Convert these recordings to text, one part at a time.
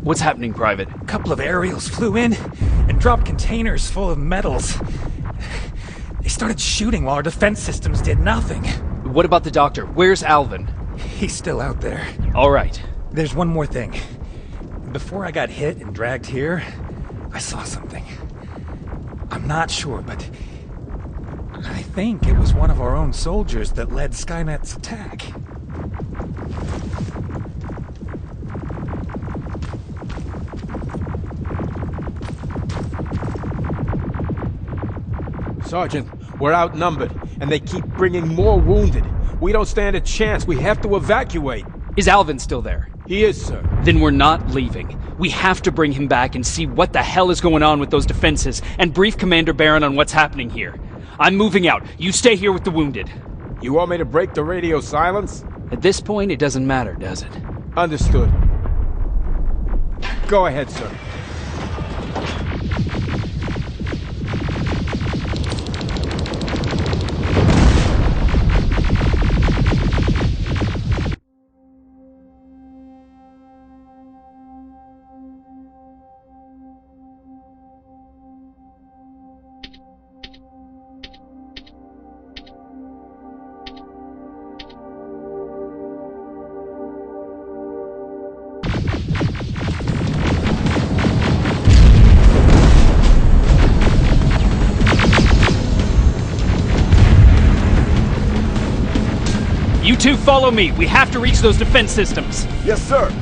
What's happening, Private? A couple of aerials flew in and dropped containers full of metals. They started shooting while our defense systems did nothing. What about the doctor? Where's Alvin? He's still out there. All right. There's one more thing. Before I got hit and dragged here, I saw something. I'm not sure, but I think it was one of our own soldiers that led Skynet's attack. Sergeant, we're outnumbered, and they keep bringing more wounded. We don't stand a chance. We have to evacuate. Is Alvin still there? He is, sir. Then we're not leaving. We have to bring him back and see what the hell is going on with those defenses, and brief Commander Barron on what's happening here. I'm moving out. You stay here with the wounded. You want me to break the radio silence? At this point, it doesn't matter, does it? Understood. Go ahead, sir. You two follow me. We have to reach those defense systems. Yes, sir.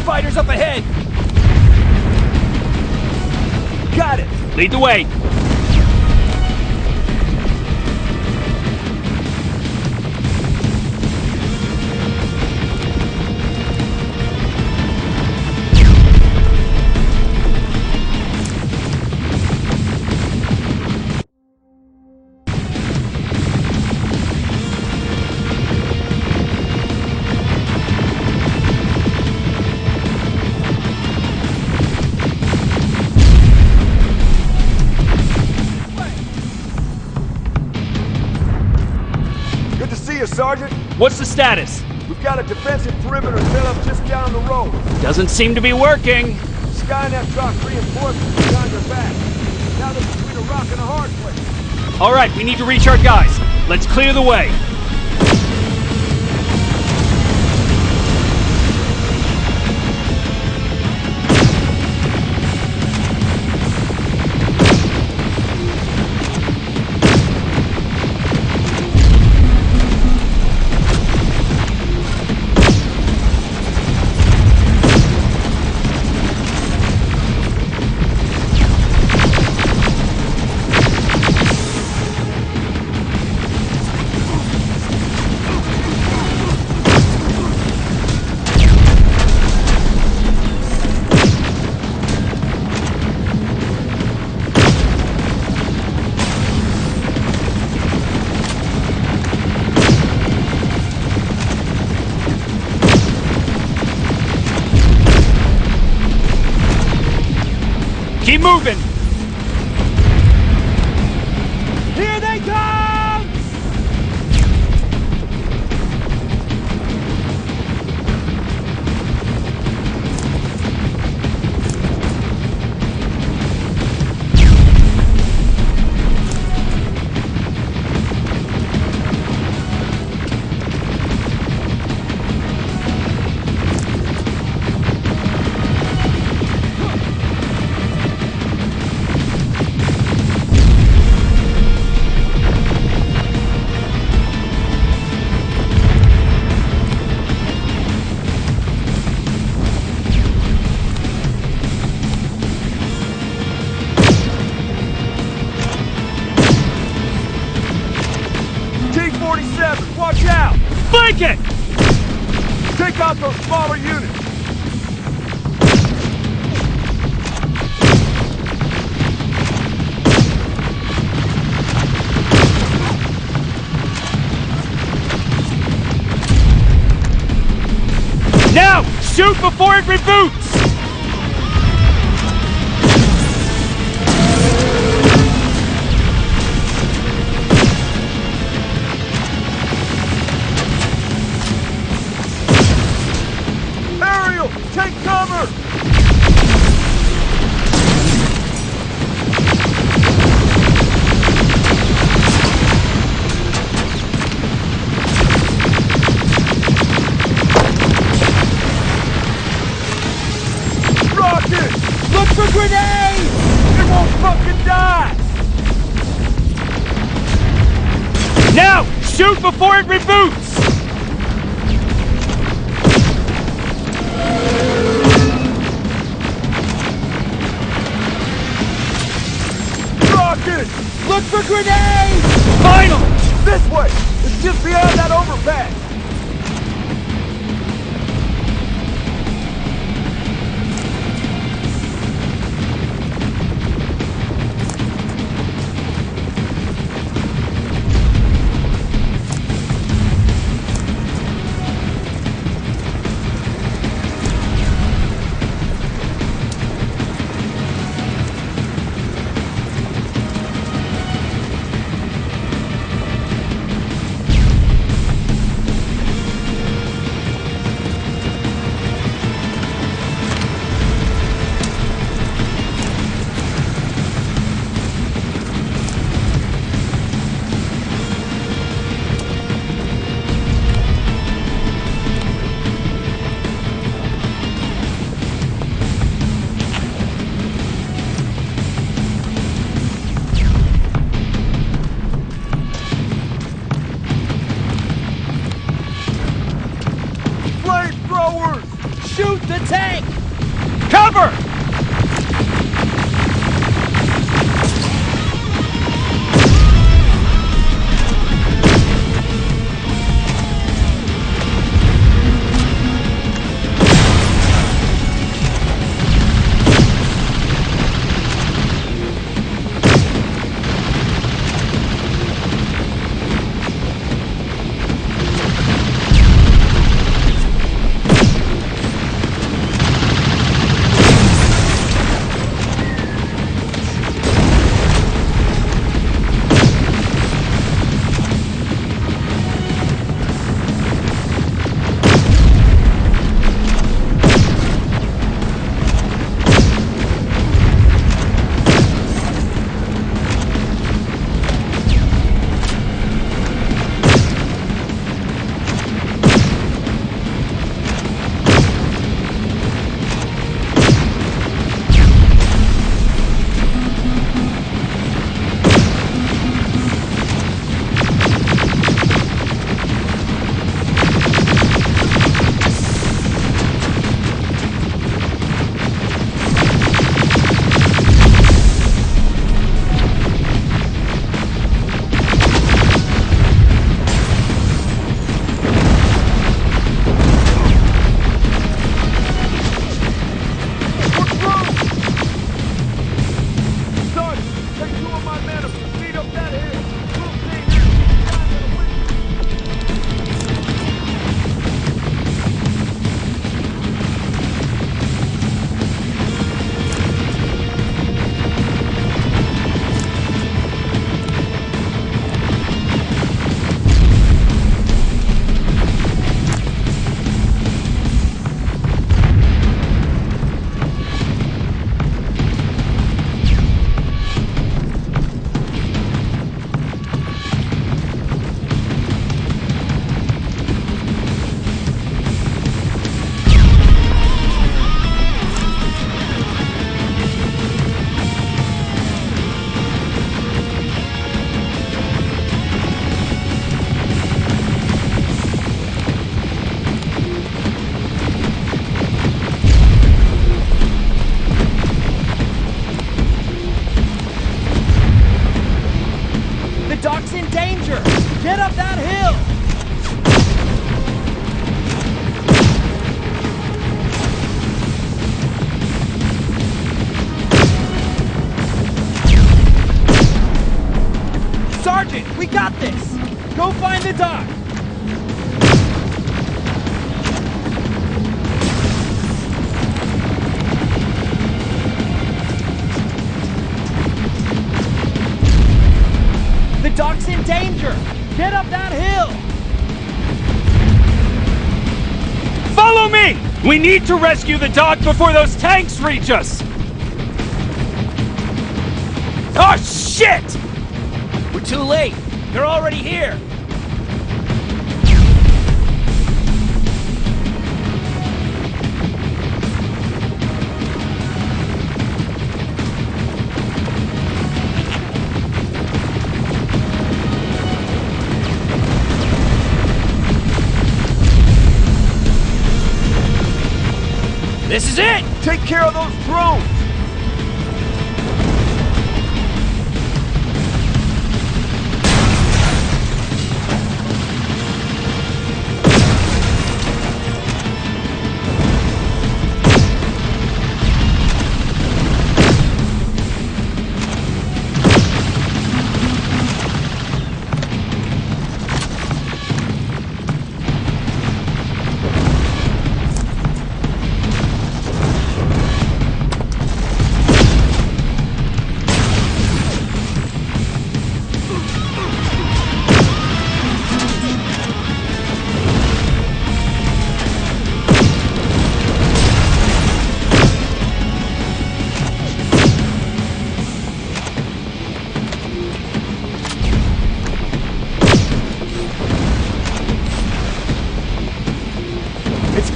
Fighters up ahead! Got it! Lead the way. Sergeant. What's the status? We've got a defensive perimeter set up just down the road. Doesn't seem to be working. Skynet dropped reinforcements behind their back. Now they're between a rock and a hard place. All right, we need to reach our guys. Let's clear the way. Keep moving! Here they come! Flank it! Take out those smaller units! Now! Shoot before it reboots! Ariel, take cover! Rocket! Look for grenades! It won't fucking die! Now! Shoot before it reboots! Rocket! Look for grenades! Finally! This way! It's just beyond that overpass! Shoot the tank! Cover! structure! Get up that hill! Follow me! We need to rescue the dock before those tanks reach us! Oh, shit! We're too late. They're already here. This is it! Take care of those drones!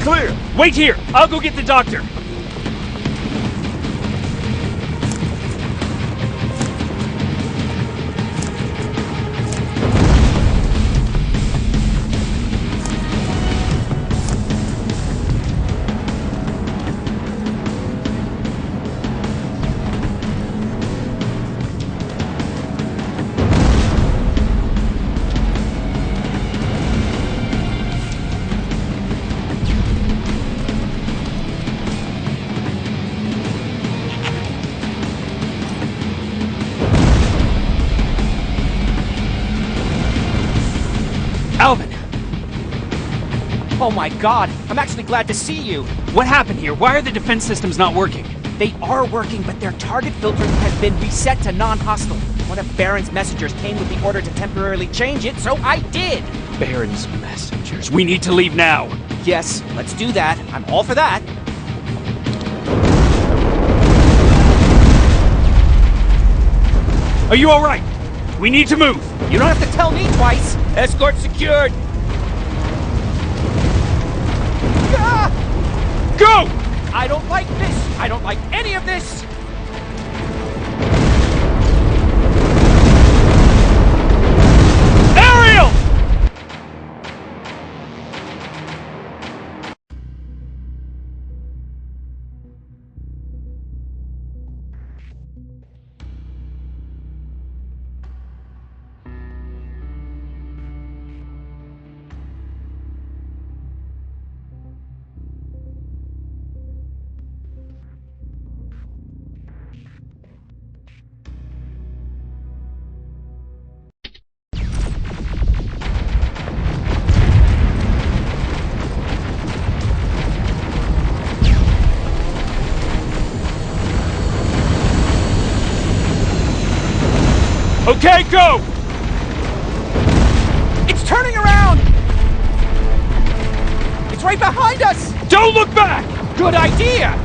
Clear! Wait here! I'll go get the doctor! Alvin! Oh my god, I'm actually glad to see you. What happened here? Why are the defense systems not working? They are working, but their target filtering has been reset to non-hostile. One of Baron's messengers came with the order to temporarily change it, so I did. Baron's messengers. We need to leave now. Yes, let's do that. I'm all for that. Are you alright? We need to move. You don't have to tell me twice. Escort secured! Ah! Go! I don't like this. I don't like any of this. Ariel! Okay, go! It's turning around! It's right behind us! Don't look back! Good idea!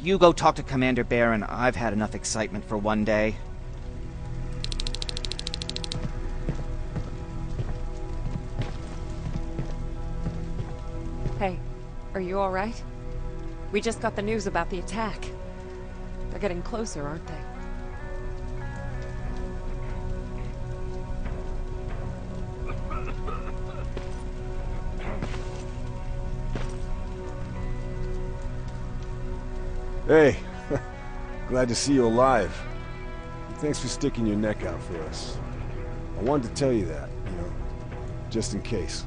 You go talk to Commander Baron. I've had enough excitement for one day. Hey, are you alright? We just got the news about the attack. They're getting closer, aren't they? Hey, glad to see you alive. Thanks for sticking your neck out for us. I wanted to tell you that, just in case.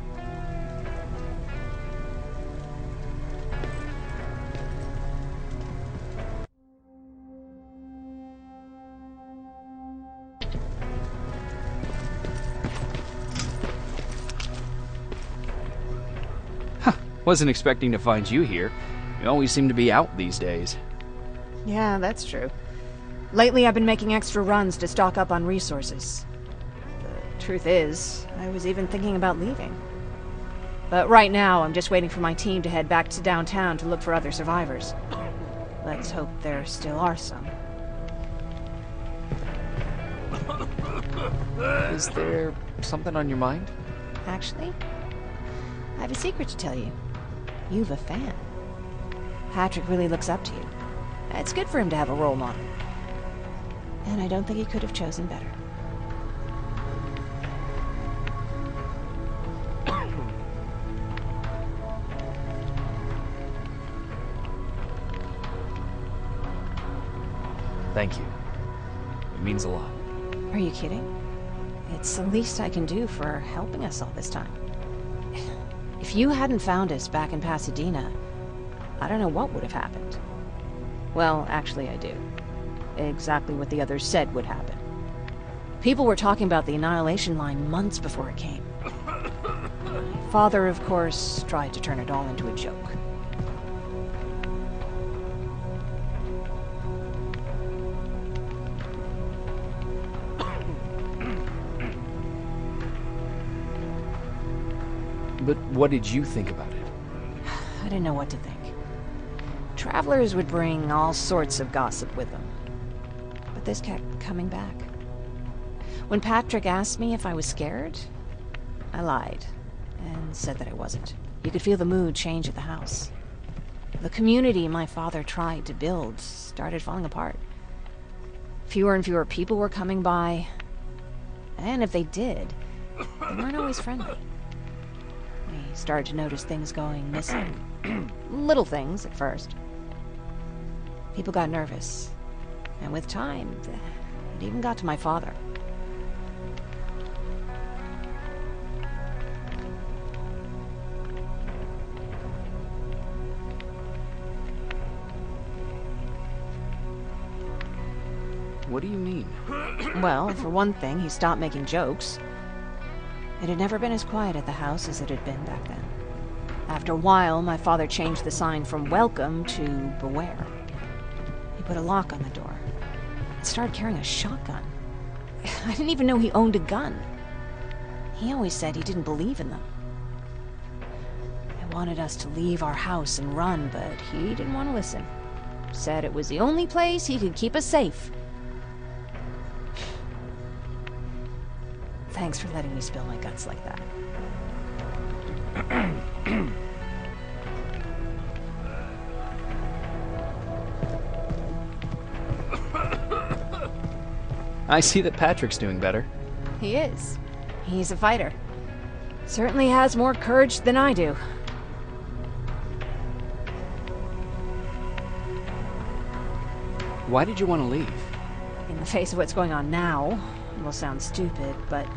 Wasn't expecting to find you here. You always seem to be out these days. Yeah, that's true. Lately I've been making extra runs to stock up on resources. The truth is, I was even thinking about leaving. But right now, I'm just waiting for my team to head back to downtown to look for other survivors. Let's hope there still are some. Is there something on your mind? Actually, I have a secret to tell you. You've a fan. Patrick really looks up to you. It's good for him to have a role model. And I don't think he could have chosen better. Thank you. It means a lot. Are you kidding? It's the least I can do for helping us all this time. If you hadn't found us back in Pasadena, I don't know what would have happened. Well, actually I do. Exactly what the others said would happen. People were talking about the Annihilation Line months before it came. My father, of course, tried to turn it all into a joke. But what did you think about it? I didn't know what to think. Travelers would bring all sorts of gossip with them. But this kept coming back. When Patrick asked me if I was scared, I lied and said that I wasn't. You could feel the mood change at the house. The community my father tried to build started falling apart. Fewer and fewer people were coming by, and if they did, they weren't always friendly. We started to notice things going missing. Little things at first. People got nervous. And with time, it even got to my father. What do you mean? Well, for one thing, he stopped making jokes. It had never been as quiet at the house as it had been back then. After a while, my father changed the sign from welcome to beware. He put a lock on the door and started carrying a shotgun. I didn't even know he owned a gun. He always said he didn't believe in them. He wanted us to leave our house and run, but he didn't want to listen. Said it was the only place he could keep us safe. Thanks for letting me spill my guts like that. I see that Patrick's doing better. He is. He's a fighter. Certainly has more courage than I do. Why did you want to leave? In the face of what's going on now, it will sound stupid, but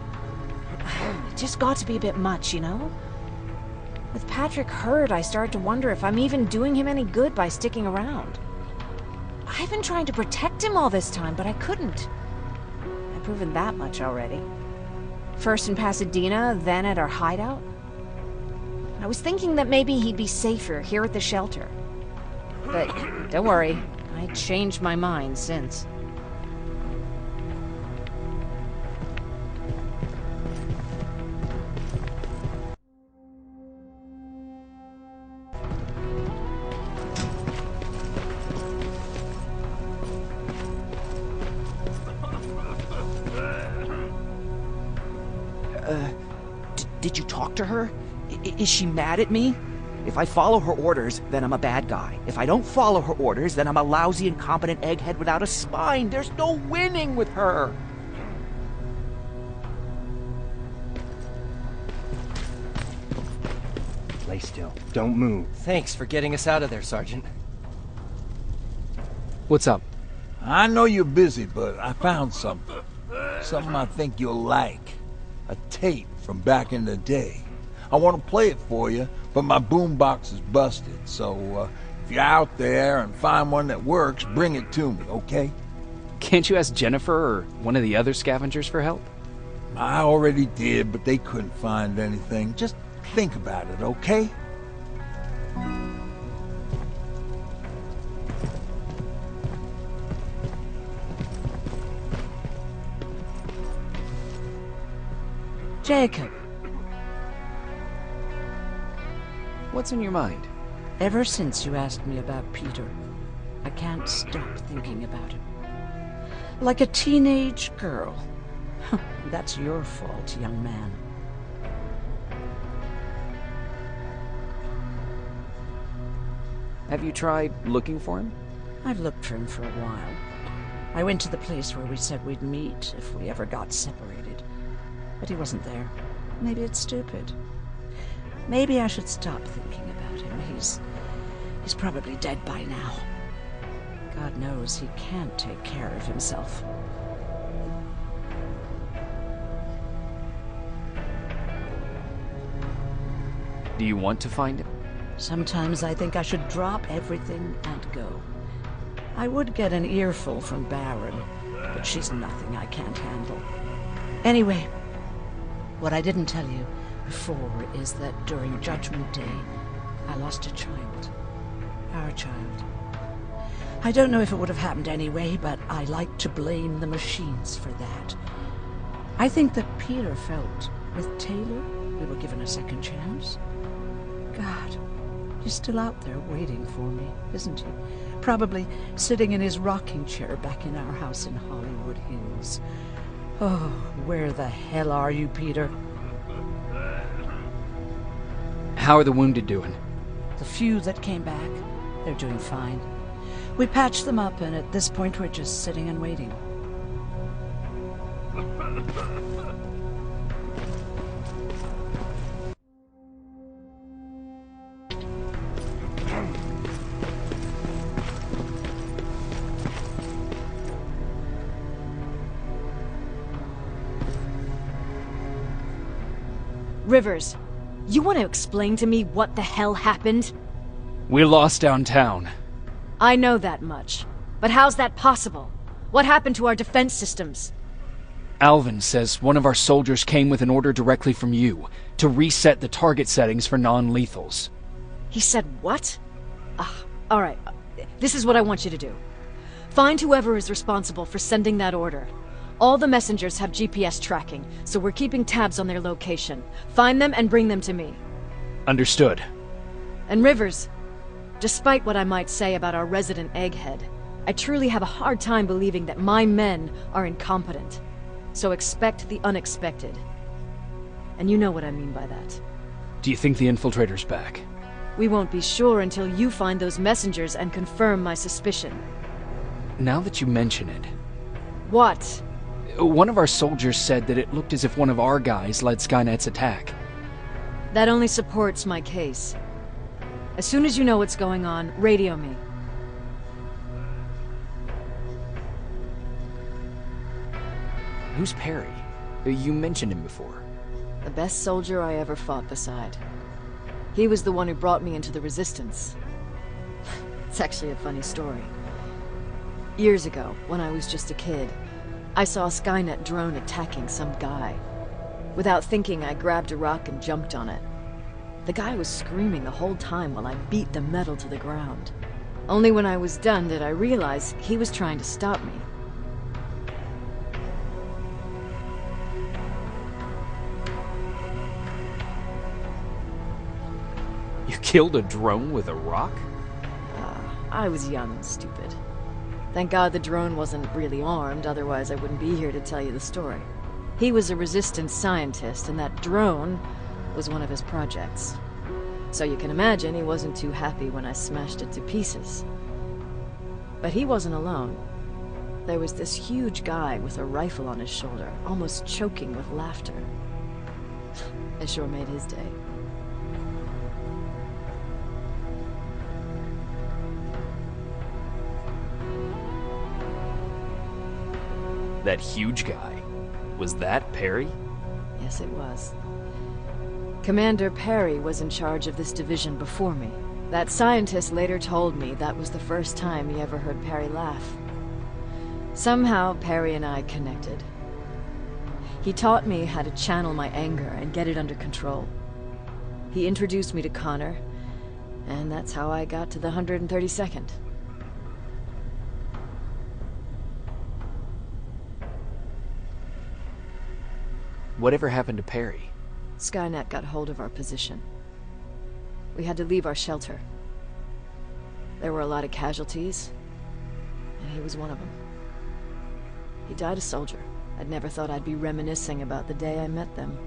it just got to be a bit much, you know? With Patrick hurt, I started to wonder if I'm even doing him any good by sticking around. I've been trying to protect him all this time, but I couldn't. I've proven that much already. First in Pasadena, then at our hideout. I was thinking that maybe he'd be safer here at the shelter. But don't worry, I changed my mind since. Did you talk to her? Is she mad at me? If I follow her orders, then I'm a bad guy. If I don't follow her orders, then I'm a lousy, incompetent egghead without a spine. There's no winning with her. Lay still. Don't move. Thanks for getting us out of there, Sergeant. What's up? I know you're busy, but I found something. Something I think you'll like. A tape from back in the day. I want to play it for you, but my boombox is busted, so if you're out there and find one that works, bring it to me, okay? Can't you ask Jennifer or one of the other scavengers for help? I already did, but they couldn't find anything. Just think about it, okay? Jacob, What's on your mind? ever since you asked me about Peter, I can't stop thinking about him. Like a teenage girl. That's your fault, young man. Have you tried looking for him? I've looked for him for a while. I went to the place where we said we'd meet if we ever got separated. But he wasn't there. Maybe it's stupid. Maybe I should stop thinking about him. He's probably dead by now. God knows he can't take care of himself. Do you want to find him? Sometimes I think I should drop everything and go. I would get an earful from Baron, but she's nothing I can't handle. Anyway, what I didn't tell you before is that during Judgment Day, I lost a child. Our child. I don't know if it would have happened anyway, but I like to blame the machines for that. I think that Peter felt with Taylor we were given a second chance. God, he's still out there waiting for me, isn't he? Probably sitting in his rocking chair back in our house in Hollywood Hills. Oh, where the hell are you, Peter? How are the wounded doing? The few that came back, they're doing fine. We patched them up, and at this point we're just sitting and waiting. Rivers, you want to explain to me what the hell happened? We're lost downtown. I know that much. But how's that possible? What happened to our defense systems? Alvin says one of our soldiers came with an order directly from you to reset the target settings for non-lethals. He said what? Alright. This is what I want you to do. Find whoever is responsible for sending that order. All the messengers have GPS tracking, so we're keeping tabs on their location. Find them and bring them to me. Understood. And Rivers, despite what I might say about our resident egghead, I truly have a hard time believing that my men are incompetent. So expect the unexpected. And you know what I mean by that. Do you think the infiltrator's back? We won't be sure until you find those messengers and confirm my suspicion. Now that you mention it... What? One of our soldiers said that it looked as if one of our guys led Skynet's attack. That only supports my case. As soon as you know what's going on, radio me. Who's Perry? You mentioned him before. The best soldier I ever fought beside. He was the one who brought me into the Resistance. It's actually a funny story. Years ago, when I was just a kid, I saw a Skynet drone attacking some guy. Without thinking, I grabbed a rock and jumped on it. The guy was screaming the whole time while I beat the metal to the ground. Only when I was done did I realize he was trying to stop me. You killed a drone with a rock? I was young and stupid. Thank God the drone wasn't really armed, otherwise I wouldn't be here to tell you the story. He was a resistance scientist, and that drone was one of his projects. So you can imagine he wasn't too happy when I smashed it to pieces. But he wasn't alone. There was this huge guy with a rifle on his shoulder, almost choking with laughter. It sure made his day. That huge guy. Was that Perry? Yes, it was. Commander Perry was in charge of this division before me. That scientist later told me that was the first time he ever heard Perry laugh. Somehow, Perry and I connected. He taught me how to channel my anger and get it under control. He introduced me to Connor, and that's how I got to the 132nd. Whatever happened to Perry? Skynet got hold of our position. We had to leave our shelter. There were a lot of casualties, and he was one of them. He died a soldier. I'd never thought I'd be reminiscing about the day I met them.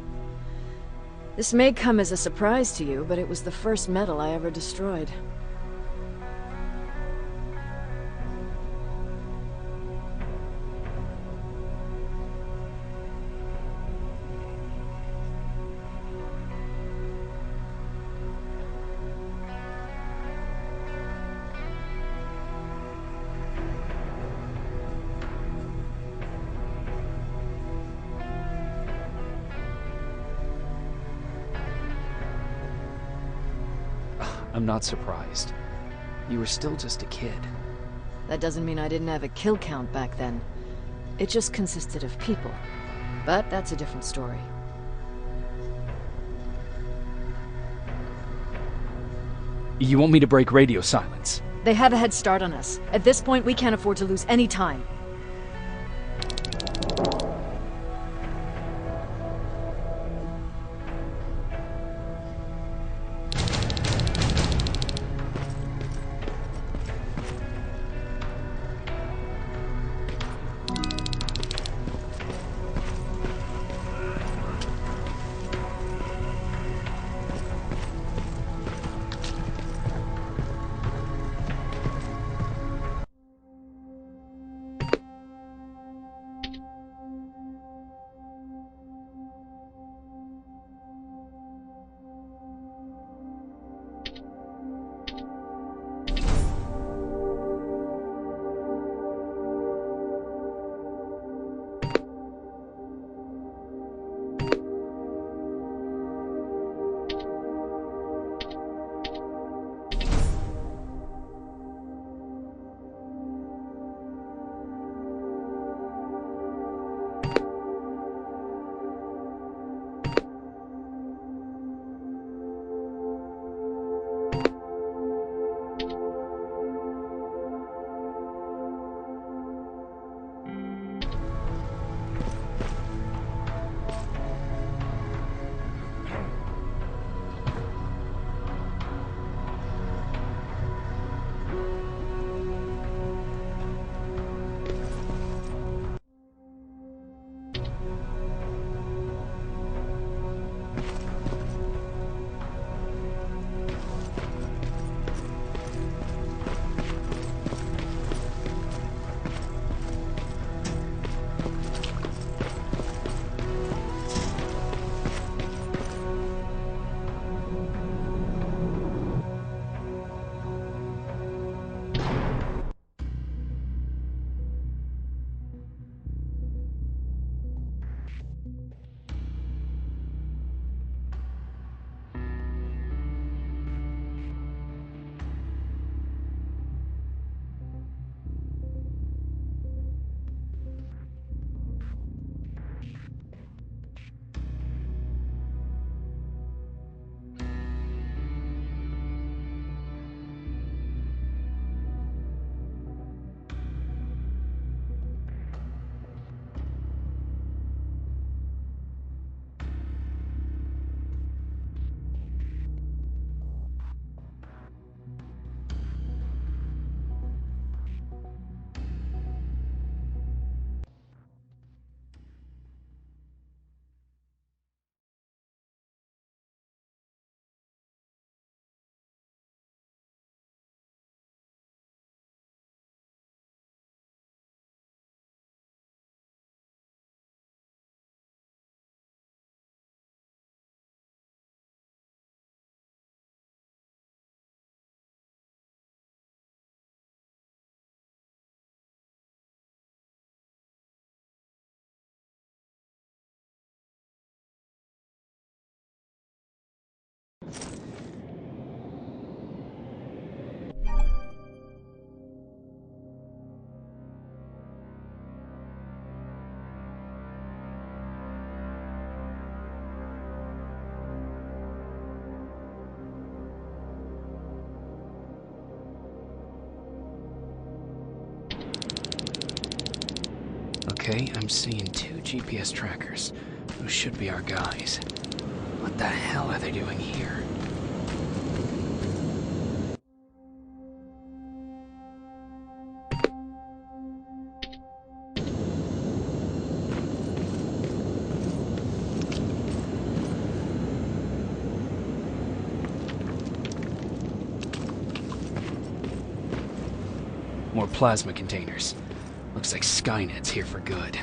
This may come as a surprise to you, but it was the first medal I ever destroyed. I'm not surprised. You were still just a kid. That doesn't mean I didn't have a kill count back then. It just consisted of people. But that's a different story. You want me to break radio silence? They have a head start on us. At this point, we can't afford to lose any time. Okay, I'm seeing 2 GPS trackers. Those should be our guys. What the hell are they doing here? More plasma containers. Looks like Skynet's here for good.